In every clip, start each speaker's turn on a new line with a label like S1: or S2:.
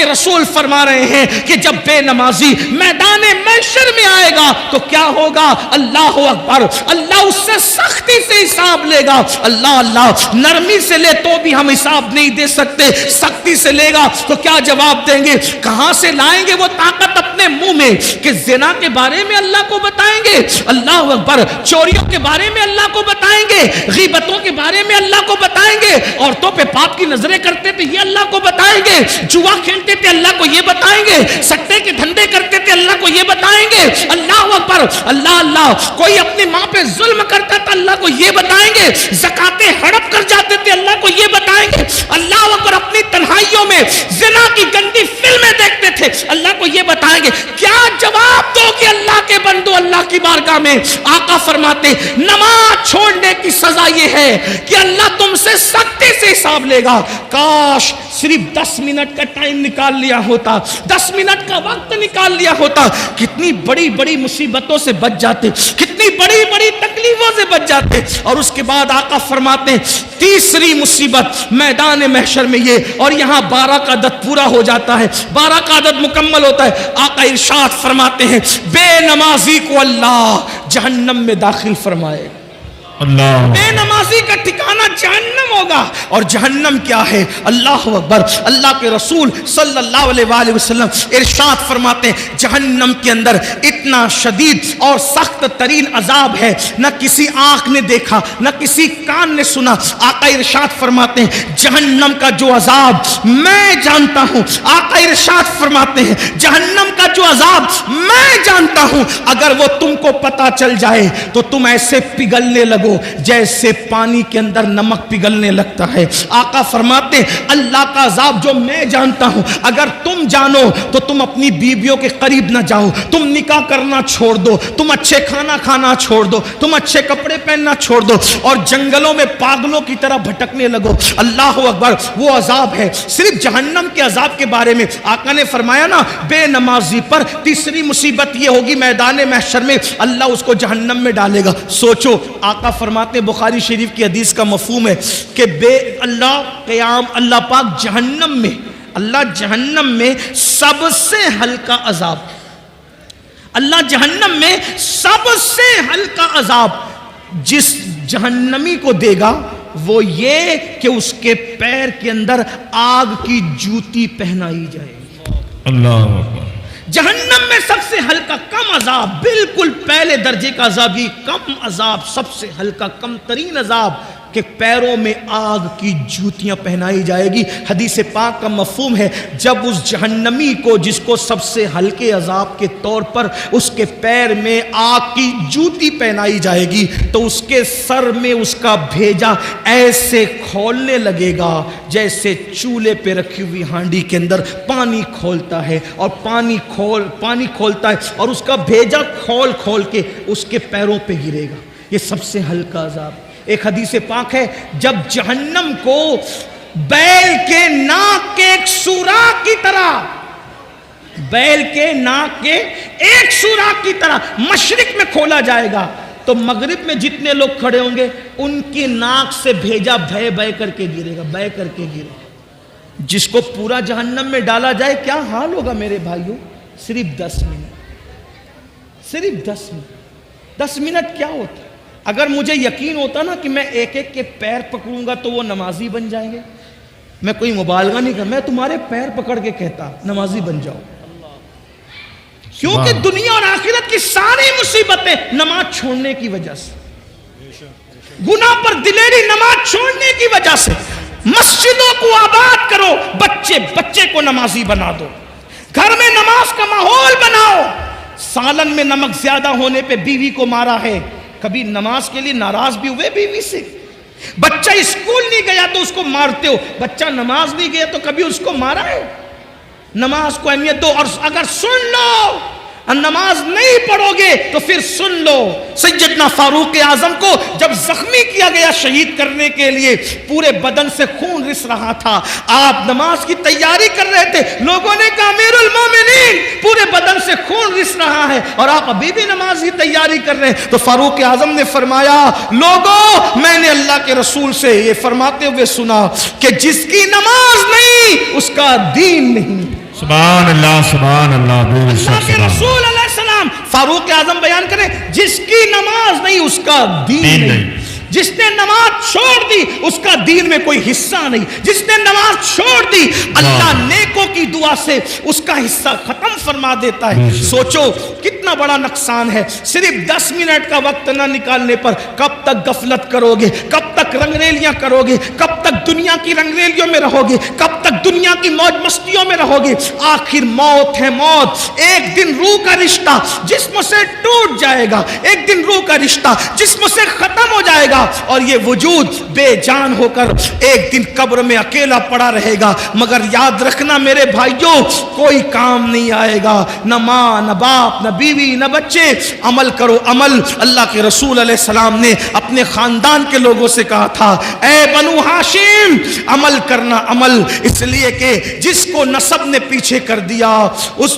S1: کے رسول فرما رہے ہیں کہ جب بے نمازی میدان محشر میں آئے گا تو کیا ہوگا؟ اللہ اکبر، اللہ اس سے سختی سے حساب لے گا۔ اللہ نرمی سے لے تو بھی ہم حساب نہیں دے سکتے، سختی سے لے گا تو کیا جواب دیں گے؟ کہاں سے لائیں گے وہ طاقت اپنے منہ میں کہ زنا کے بارے میں اللہ کو بتائیں گے، اللہ اکبر، چوریوں کے بارے میں اللہ کو بتائیں گے، غیبتوں کے بارے میں اللہ کو بتائیں گے، عورتوں پہ پاپ کی نظریں کرتے تھے یہ اللہ کو بتائیں گے، جوا کھیلتے تھے اللہ کو یہ بتائیں گے، سٹے کے دھندے کرتے تھے اللہ کو یہ بتائیں گے، اللہ اکبر، اللہ، کوئی اپنی ماں پہ ظلم کرتا تھا اللہ کو یہ بتائیں گے، زکاتیں ہڑپ کر جاتے تھے اللہ کو یہ بتائیں گے، اللہ اکبر، اپنی تنہائیوں میں زنا کی گندی فلمیں دیکھتے تھے اللہ کو یہ بتائیں گے۔ کیا جواب دو کہ اللہ کے بندو اللہ کی بارگاہ میں؟ آقا فرماتے نماز چھوڑنے کی سزا یہ ہے کہ اللہ تم سے سختی سے حساب لے گا۔ کاش صرف 10 منٹ کا ٹائم نکال لیا ہوتا، 10 منٹ کا وقت نکال لیا ہوتا، کتنی بڑی بڑی مصیبتوں سے بچ جاتے، کتنی بڑی بڑی تکلیفوں سے بچ جاتے۔ اور اس کے بعد آقا فرماتے ہیں تیسری مصیبت میدان محشر میں یہ، اور یہاں 12 کا عدد پورا ہو جاتا ہے، 12 کا عدد مکمل ہوتا ہے۔ آقا ارشاد فرماتے ہیں بے نمازی کو اللہ جہنم میں داخل فرمائے۔ اللہ، بے نمازی کا ٹھکانہ جہنم ہوگا، اور جہنم کیا ہے؟ اللہ اکبر، اللہ کے رسول صلی اللہ علیہ وآلہ وسلم ارشاد فرماتے ہیں جہنم کے اندر اتنا شدید اور سخت ترین عذاب ہے نہ کسی آنکھ نے دیکھا نہ کسی کان نے سنا۔ آقا ارشاد فرماتے ہیں جہنم کا جو عذاب میں جانتا ہوں، آقا ارشاد فرماتے ہیں جہنم کا جو عذاب میں جانتا ہوں، اگر وہ تم کو پتا چل جائے تو تم ایسے پگھلنے لگو جیسے پانی کے اندر نمک پگھلنے لگتا ہے۔ آقا فرماتے ہیں اللہ کا عذاب جو میں جانتا ہوں اگر تم جانو تو تم اپنی بیویوں کے قریب نہ جاؤ، تم نکاح کرنا چھوڑ دو، تم اچھے کھانا کھانا چھوڑ دو، تم اچھے کپڑے پہننا چھوڑ دو، اور جنگلوں میں پاگلوں کی طرح بھٹکنے لگو۔ اللہ اکبر، وہ عذاب ہے۔ صرف جہنم کے عذاب کے بارے میں آقا نے فرمایا نا بے نمازی پر تیسری مصیبت یہ ہوگی میدان محشر میں اللہ اس کو جہنم میں ڈالے گا۔ سوچو، آقا فرماتے ہیں بخاری شریف کی حدیث کا مفہوم ہے کہ اللہ پاک جہنم میں، اللہ جہنم میں سب سے ہلکا عذاب، اللہ جہنم میں سب سے ہلکا عذاب جس جہنمی کو دے گا وہ یہ کہ اس کے پیر کے اندر آگ کی جوتی پہنائی جائے گی۔ اللہ اکبر، جہنم میں سب سے ہلکا کم عذاب، بالکل پہلے درجے کا عذاب، یہ کم عذاب، سب سے ہلکا کم ترین عذاب کہ پیروں میں آگ کی جوتیاں پہنائی جائے گی۔ حدیث پاک کا مفہوم ہے جب اس جہنمی کو جس کو سب سے ہلکے عذاب کے طور پر اس کے پیر میں آگ کی جوتی پہنائی جائے گی تو اس کے سر میں اس کا بھیجا ایسے کھولنے لگے گا جیسے چولہے پہ رکھی ہوئی ہانڈی کے اندر پانی کھولتا ہے، اور پانی کھولتا ہے اور اس کا بھیجا کھول کے اس کے پیروں پہ گرے گا۔ یہ سب سے ہلکا عذاب۔ ایک حدیث پاک ہے جب جہنم کو بیل کے ناک کے ایک سوراخ کی طرح، بیل کے ناک کے ایک سوراخ کی طرح مشرق میں کھولا جائے گا تو مغرب میں جتنے لوگ کھڑے ہوں گے ان کی ناک سے بھیجا بہ کر کے گرے گا، بہ کر کے گرے گا۔ جس کو پورا جہنم میں ڈالا جائے کیا حال ہوگا میرے بھائیوں؟ صرف 10 منٹ، صرف 10 منٹ۔ 10 منٹ کیا ہوتا ہے؟ اگر مجھے یقین ہوتا نا کہ میں ایک ایک کے پیر پکڑوں گا تو وہ نمازی بن جائیں گے، میں کوئی مبالغہ نہیں کرتا، میں تمہارے پیر پکڑ کے کہتا نمازی بن جاؤ، کیونکہ دنیا اور آخرت کی ساری مصیبتیں نماز چھوڑنے کی وجہ سے، گناہ پر دلیری نماز چھوڑنے کی وجہ سے۔ مسجدوں کو آباد کرو، بچے کو نمازی بنا دو، گھر میں نماز کا ماحول بناؤ۔ سالن میں نمک زیادہ ہونے پہ بیوی کو مارا ہے، کبھی نماز کے لیے ناراض بھی ہوئے بیوی سے؟ بچہ اسکول نہیں گیا تو اس کو مارتے ہو، بچہ نماز نہیں گیا تو کبھی اس کو مارا ہے؟ نماز کو اہمیت دو، اور اگر سن لو نماز نہیں پڑھو گے تو پھر سن لو سیدنا فاروق اعظم کو جب زخمی کیا گیا شہید کرنے کے لیے، پورے بدن سے خون رس رہا تھا، آپ نماز کی تیاری کر رہے تھے، لوگوں نے کہا امیر المومنین پورے بدن سے خون رس رہا ہے اور آپ ابھی بھی نماز کی تیاری کر رہے ہیں، تو فاروق اعظم نے فرمایا لوگوں میں نے اللہ کے رسول سے یہ فرماتے ہوئے سنا کہ جس کی نماز نہیں اس کا دین نہیں۔
S2: سبحان اللہ سبحان اللہ
S1: اللہ کے رسول علیہ السلام فاروق اعظم بیان کریں جس کی نماز نہیں اس کا دین نہیں، جس نے نماز چھوڑ دی اس کا دین میں کوئی حصہ نہیں، جس نے نماز چھوڑ دی اللہ نیکوں کی دعا سے اس کا حصہ ختم فرما دیتا ہے۔ سوچو کتنا بڑا نقصان ہے، صرف 10 منٹ کا وقت نہ نکالنے پر کب تک غفلت کرو گے، کب تک رنگریلیاں کرو گے، کب تک دنیا کی رنگریلیوں میں رہو گے، کب تک دنیا کی موج مستیوں میں رہو گے۔ آخر موت ہے موت، ایک دن روح کا رشتہ جسم سے ٹوٹ جائے گا، ایک دن روح کا رشتہ جسم سے ختم ہو جائے گا اور یہ وجود بے جان ہو کر ایک دن قبر میں اکیلا پڑا رہے گا۔ مگر یاد رکھنا میرے بھائیوں کوئی کام نہیں آئے گا، نہ ماں نہ باپ نہ بیوی نہ بچے۔ عمل کرو عمل۔ اللہ کے رسول علیہ السلام نے اپنے خاندان کے لوگوں سے کہا تھا اے بنو ہاشم عمل کرنا عمل، اس لیے کہ جس کو نسب نے پیچھے کر دیا،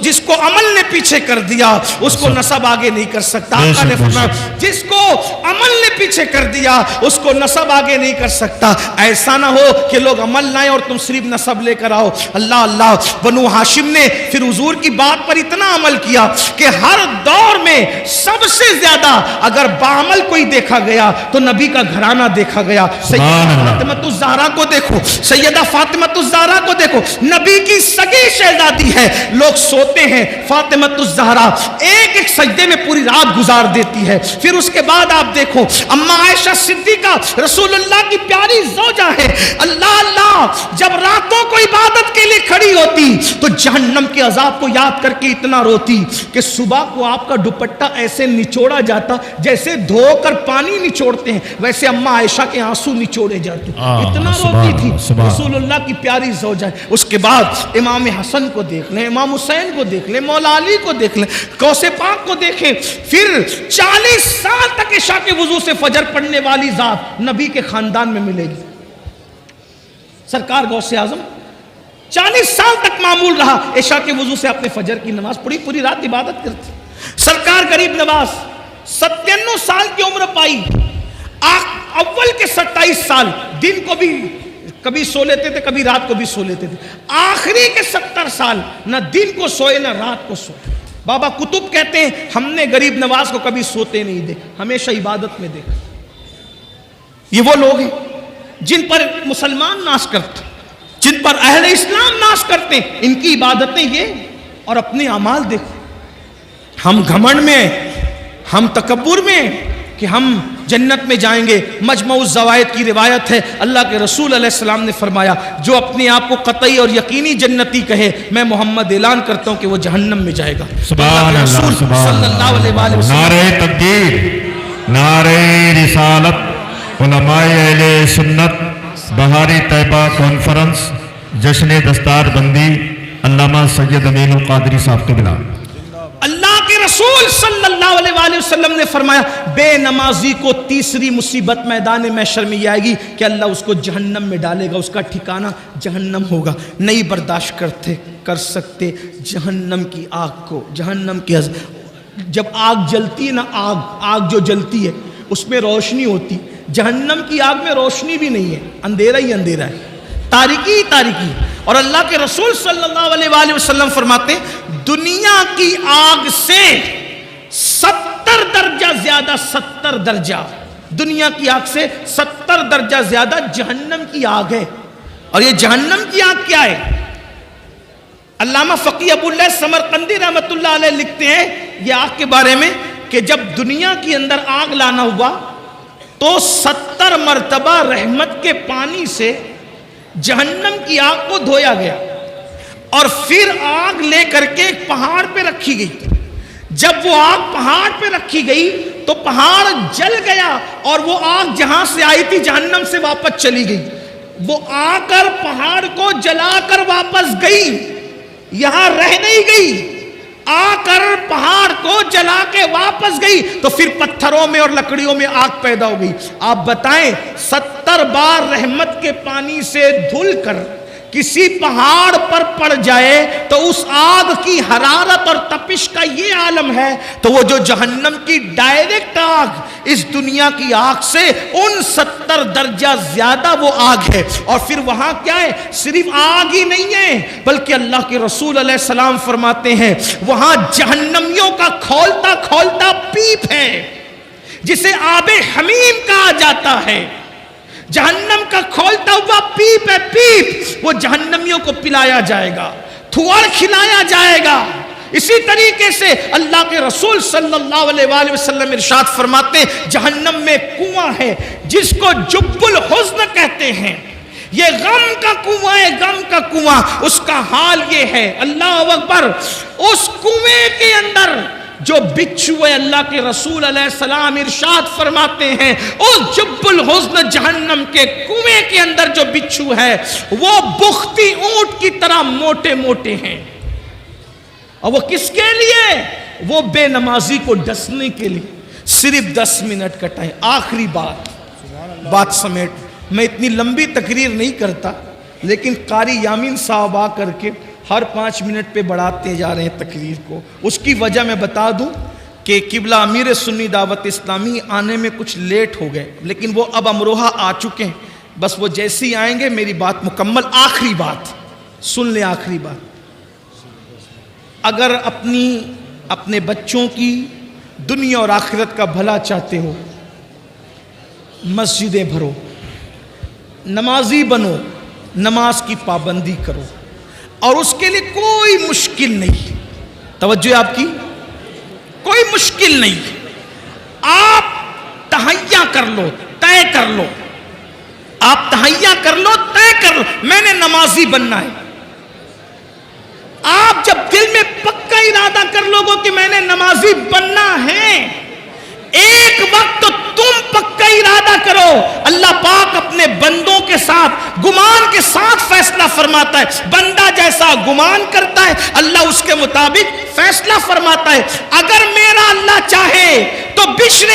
S1: جس کو عمل نے پیچھے کر دیا اس کو نسب آگے نہیں کر سکتا۔ آقا نے فرمایا جس کو عمل نے پیچھے کر دیا اس کو نسب آگے نہیں کر سکتا۔ ایسا نہ ہو کہ لوگ عمل لائیں اور تم صرف نسب لے کر آؤ۔ اللہ اللہ بنو ہاشم نے پھر حضور کی بات پر اتنا عمل کیا کہ ہر دور میں سب سے زیادہ اگر بعمل کوئی دیکھا گیا تو نبی کا گھرانہ دیکھا گیا۔ سیدہ فاطمہ الزہرا کو دیکھو، سیدہ فاطمہ الزہرا کو دیکھو، نبی کی سگی شہزادی ہے، لوگ سوتے ہیں فاطمہ الزہرا ایک ایک سجدے میں پوری رات گزار دیتی ہے۔ پھر اس کے بعد آپ دیکھو اما عائشہ صدیقہ رسول اللہ کی پیاری زوجہ ہے، اللہ اللہ جب راتوں کو عبادت کے لیے کھڑی ہوتی تو جہنم کے عذاب کو یاد کر کے اتنا روتی کہ صبح کو آپ کا دوپٹہ ایسے نچوڑا جاتا جیسے دھو کر پانی نچوڑتے ہیں، ویسے اما عائشہ کے آنسو نچوڑے جاتے، اتنا روتی تھی رسول اللہ کی پیاری زوجہ ہے۔ اس کے بعد امام حسن کو دیکھ لیں، امام حسین کو دیکھ لیں، مولا علی کو دیکھ لیں، غوث پاک کو دیکھیں۔ پھر 40 سال تک عشاء کے وضو سے فجر پڑھنے والی ذات نبی کے خاندان میں ملے گی۔ سرکار غوث اعظم 40 سال تک معمول رہا عشاء کے وضو سے اپنے فجر کی نماز پڑھی، پوری رات عبادت کرتی۔ سرکار غریب نواز 97 سال کی عمر پائی، اول کے 27 سال دن کو بھی کبھی سو لیتے تھے کبھی رات کو بھی سو لیتے تھے، آخری کے 70 سال نہ دن کو سوئے نہ رات کو سوئے۔ بابا کتب کہتے ہیں ہم نے غریب نواز کو کبھی سوتے نہیں دیکھا، ہمیشہ عبادت میں دیکھا۔ یہ وہ لوگ ہیں جن پر مسلمان ناز کرتے، جن پر اہل اسلام ناز کرتے، ان کی عبادتیں یہ اور اپنے اعمال دیکھو۔ ہم گھمنڈ میں، ہم تکبر میں کہ ہم جنت میں جائیں گے۔ مجمع الزوائد کی روایت ہے اللہ کے رسول علیہ السلام نے فرمایا جو اپنے آپ کو قطعی اور یقینی جنتی کہے میں محمد اعلان کرتا ہوں کہ وہ جہنم میں جائے گا۔
S2: سبحان اللہ
S1: صلی اللہ علیہ وآلہ وسلم۔
S2: نعرہ تکبیر، نعرہ رسالت، علماء اہل سنت، بہاری طیبہ کانفرنس، جشن دستار بندی، علامہ سید امین القادری صاحب کے بلا۔
S1: اللہ کے رسول صلی اللہ علیہ وآلہ وسلم نے فرمایا بے نمازی کو تیسری مصیبت میدان محشر میں یہ آئے گی کہ اللہ اس کو جہنم میں ڈالے گا، اس کا ٹھکانہ جہنم ہوگا، نہیں برداشت کر سکتے جہنم کی آگ کو۔ جہنم کی جب آگ جلتی ہے نا، آگ جو جلتی ہے اس میں روشنی ہوتی، جہنم کی آگ میں روشنی بھی نہیں ہے، اندھیرا ہی اندھیرا ہے، تاریکی ہی تاریکی۔ اور اللہ کے رسول صلی اللہ علیہ وآلہ وسلم فرماتے ہیں دنیا کی آگ سے 70 درجہ زیادہ، 70 درجہ دنیا کی آگ سے 70 درجہ زیادہ جہنم کی آگ ہے۔ اور یہ جہنم کی آگ کیا ہے؟ علامہ فقی ابو اللہ سمرقندی رحمت اللہ علیہ لکھتے ہیں یہ آگ کے بارے میں کہ جب دنیا کے اندر آگ لانا ہوا تو 70 مرتبہ رحمت کے پانی سے جہنم کی آگ کو دھویا گیا اور پھر آگ لے کر کے ایک پہاڑ پہ رکھی گئی۔ جب وہ آگ پہاڑ پہ رکھی گئی تو پہاڑ جل گیا اور وہ آگ جہاں سے آئی تھی جہنم سے واپس چلی گئی۔ وہ آ کر پہاڑ کو جلا کر واپس گئی، یہاں رہ نہیں گئی، آ کر پہاڑ کو جلا کے واپس گئی تو پھر پتھروں میں اور لکڑیوں میں آگ پیدا ہو گئی۔ آپ بتائیں 70 بار رحمت کے پانی سے دھل کر کسی پہاڑ پر پڑ جائے تو اس آگ کی حرارت اور تپش کا یہ عالم ہے، تو وہ جو جہنم کی ڈائریکٹ آگ اس دنیا کی آگ سے 69 درجہ زیادہ وہ آگ ہے۔ اور پھر وہاں کیا ہے؟ صرف آگ ہی نہیں ہے، بلکہ اللہ کے رسول علیہ السلام فرماتے ہیں وہاں جہنمیوں کا کھولتا کھولتا پیپ ہے جسے آب حمیم کہا جاتا ہے۔ جہنم کا کھولتا ہوا پیپ ہے، پیپ، وہ جہنمیوں کو پلایا جائے گا، تھوڑ کھلایا جائے گا۔ اسی طریقے سے اللہ کے رسول صلی اللہ علیہ وآلہ وسلم ارشاد فرماتے ہیں جہنم میں کنواں ہے جس کو جب الحزن کہتے ہیں، یہ غم کا کنواں ہے، غم کا کنواں۔ اس کا حال یہ ہے، اللہ اکبر، اس کنویں کے اندر جو بچھو ہے، اللہ کے رسول علیہ السلام ارشاد فرماتے ہیں اس جب الحزن جہنم کے کنویں کے اندر جو بچھو ہے وہ بختی اونٹ کی طرح موٹے موٹے ہیں۔ اور وہ کس کے لیے؟ وہ بے نمازی کو ڈسنے کے لیے۔ صرف 10 منٹ کا ٹائم، آخری بات سمیٹ، میں اتنی لمبی تقریر نہیں کرتا، لیکن قاری یامین صاحب آ کر کے ہر 5 منٹ پہ بڑھاتے جا رہے ہیں تقریر کو۔ اس کی وجہ میں بتا دوں کہ قبلہ امیر سنی دعوت اسلامی آنے میں کچھ لیٹ ہو گئے، لیکن وہ اب امروہہ آ چکے ہیں، بس وہ جیسے ہی آئیں گے میری بات مکمل۔ آخری بات سن لیں، آخری بات، اگر اپنے بچوں کی دنیا اور آخرت کا بھلا چاہتے ہو، مسجدیں بھرو، نمازی بنو، نماز کی پابندی کرو، اور اس کے لیے کوئی مشکل نہیں، توجہ آپ کی، کوئی مشکل نہیں، آپ تہیہ کر لو، طے کر لو، آپ تہیہ کر لو، طے کر لو، میں نے نمازی بننا ہے۔ آپ جب دل میں پکا ارادہ کر لو گے کہ میں نے نمازی بننا ہے، ایک وقت تو تم پکا ارادہ کرو، اللہ پاک اپنے بندوں کے ساتھ گمان کے ساتھ فیصلہ فرماتا ہے۔ بندہ جیسا گمان کرتا ہے اللہ اس کے مطابق فیصلہ فرماتا ہے۔ اگر میرا اللہ چاہے تو بشر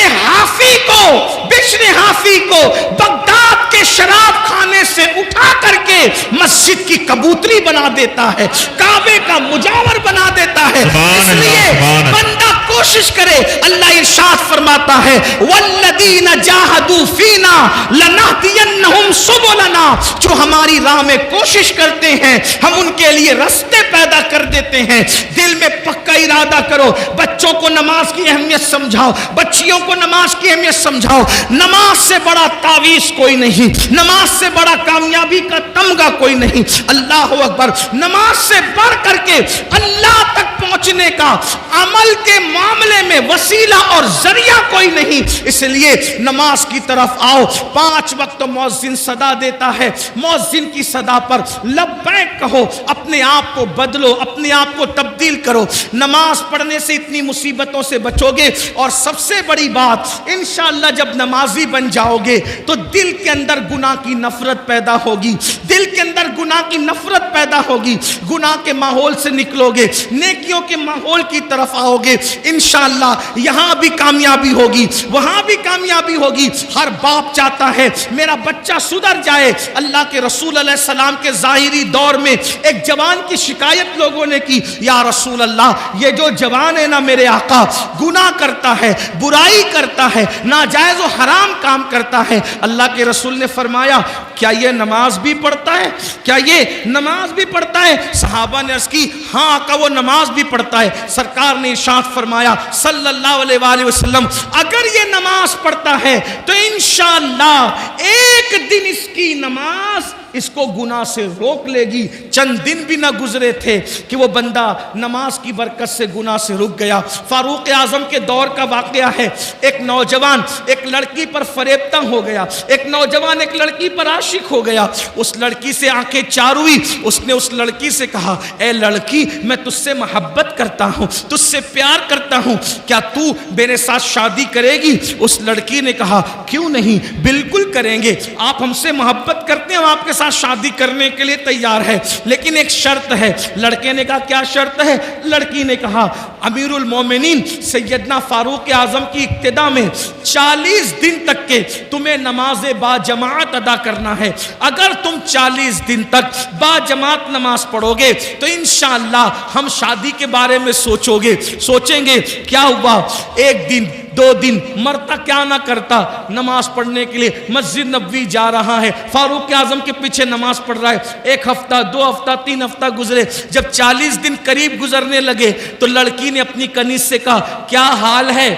S1: حافی کو بغداد کے شراب خانے سے اٹھا کر کے مسجد کی کبوتری بنا دیتا ہے، کعبے کا مجاور بنا دیتا ہے۔ اس لیے بندہ کوشش کرے، اللہ ارشاد فرماتا ہے والذین جاہدوا فینا لنہدینہم سبلنا، جو ہماری راہ میں کوشش کرتے ہیں ہم ان کے لیے راستے پیدا کر دیتے ہیں۔ دل میں پکا ارادہ کرو، بچوں کو نماز کی اہمیت سمجھاؤ، بچیوں کو نماز کی اہمیت سمجھاؤ۔ نماز سے بڑا تعویذ کوئی نہیں، نماز سے بڑا کامیابی کا تمغہ کوئی نہیں۔ اللہ اکبر، نماز سے بڑھ کر کے اللہ تک پہنچنے کا عمل کے معاملے میں وسیلہ اور ذریعہ کوئی نہیں۔ اس لیے نماز کی طرف آؤ۔ 5 وقت مؤذن صدا دیتا ہے، مؤذن کی صدا پر لبیک کہو، اپنے آپ کو بدلو، اپنے آپ کو تبدیل کرو۔ نماز پڑھنے سے اتنی مصیبتوں سے بچو گے، اور سب سے بڑی بات انشاءاللہ جب نمازی بن جاؤ گے تو دل کے اندر گناہ کی نفرت پیدا ہوگی، دل کے اندر گناہ کی نفرت پیدا ہوگی، گناہ کے ماحول سے نکلو گے، نیکیوں کے ماحول کی طرف آؤ گے، انشاءاللہ یہاں بھی کامیابی ہوگی، وہاں بھی کامیابی ہوگی۔ ہر باپ چاہتا ہے میرا بچہ سدھر جائے۔ اللہ کے رسول علیہ السلام کے ظاہری دور میں ایک جوان کی شکایت لوگوں نے کی، یا رسول اللہ یہ جو جوان ہے نا میرے آقا، گناہ کرتا ہے، برائی کرتا ہے، ناجائز و حرام کام کرتا ہے۔ اللہ کے رسول نے فرمایا کیا یہ نماز بھی پڑھتا ہے؟ کیا یہ نماز بھی پڑھتا ہے؟ صحابہ نے عرض کی ہاں آقا وہ نماز بھی پڑھتا ہے۔ سرکار نے ارشاد فرمایا صلی اللہ علیہ وآلہ وسلم اگر یہ نماز پڑھتا ہے تو انشاءاللہ ایک دن اس کی نماز اس کو گناہ سے روک لے گی۔ چند دن بھی نہ گزرے تھے کہ وہ بندہ نماز کی برکت سے گناہ سے رک گیا۔ فاروق اعظم کے دور کا واقعہ ہے، ایک نوجوان ایک لڑکی پر فریبتہ ہو گیا، ایک نوجوان ایک لڑکی پر عاشق ہو گیا، اس لڑکی سے آنکھیں چار ہوئی، اس نے اس لڑکی سے کہا اے لڑکی میں تجھ سے محبت کرتا ہوں، تجھ سے پیار کرتا ہوں، کیا تو میرے ساتھ شادی کرے گی؟ اس لڑکی نے کہا کیوں نہیں، بالکل کریں گے، آپ ہم سے محبت کرتے ہیں، ہم آپ کے ساتھ شادی کرنے کے لیے تیار ہے، لیکن ایک شرط ہے۔ لڑکے نے کہا کیا شرط ہے؟ لڑکی نے کہا امیر المومنین سیدنا فاروق اعظم کی اقتدا میں 40 دن تک کے تمہیں نماز با جماعت ادا کرنا ہے۔ اگر تم 40 دن تک با جماعت نماز پڑھو گے تو انشاءاللہ ہم شادی کے بارے میں سوچیں گے کیا ہوا، ایک دن 2 دن مرتا کیا نہ کرتا، نماز پڑھنے کے لیے مسجد نبوی جا رہا ہے، فاروق اعظم کے پیچھے نماز پڑھ رہا ہے۔ 1 ہفتہ 2 ہفتہ 3 ہفتہ گزرے، جب 40 دن قریب گزرنے لگے تو لڑکی نے اپنی کنیز سے کہا کیا حال ہے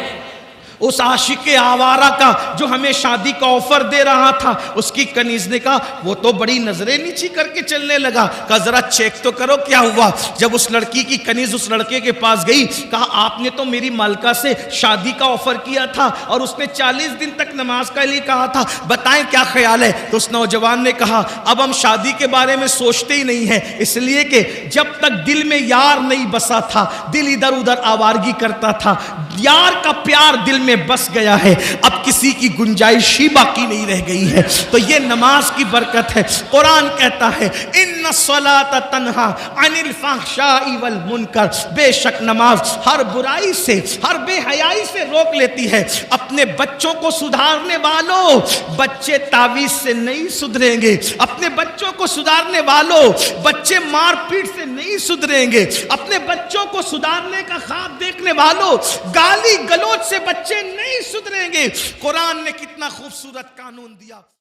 S1: اس عاشق آوارہ کا جو ہمیں شادی کا آفر دے رہا تھا؟ اس کی کنیز نے کہا وہ تو بڑی نظریں نیچی کر کے چلنے لگا۔ کہا ذرا چیک تو کرو کیا ہوا۔ جب اس لڑکی کی کنیز اس لڑکے کے پاس گئی، کہا آپ نے تو میری مالکہ سے شادی کا آفر کیا تھا اور اس نے 40 دن تک نماز کے لیے کہا تھا، بتائیں کیا خیال ہے؟ تو اس نوجوان نے کہا اب ہم شادی کے بارے میں سوچتے ہی نہیں ہیں، اس لیے کہ جب تک دل میں یار نہیں بسا تھا دل ادھر ادھر آوارگی کرتا تھا، یار کا پیار دل میں بس گیا ہے، اب کسی کی گنجائش ہی باقی نہیں رہ گئی ہے۔ تو یہ نماز کی برکت ہے۔ قرآن کہتا ہے ان الصلاۃ تنہا عن الفحشاء والمنکر، بے شک نماز ہر برائی سے ہر بے حیائی سے روک لیتی ہے۔ اپنے بچوں کو سدھارنے والوں، بچے تعویذ سے نہیں سدھریں گے۔ اپنے بچوں کو سدھارنے والوں، بچے مار پیٹ سے نہیں سدھریں گے۔ اپنے بچوں کو سدھارنے کا خواب دیکھنے والوں، گالی گلوچ سے بچے نہیں سدھریں گے۔ قرآن نے کتنا خوبصورت قانون دیا۔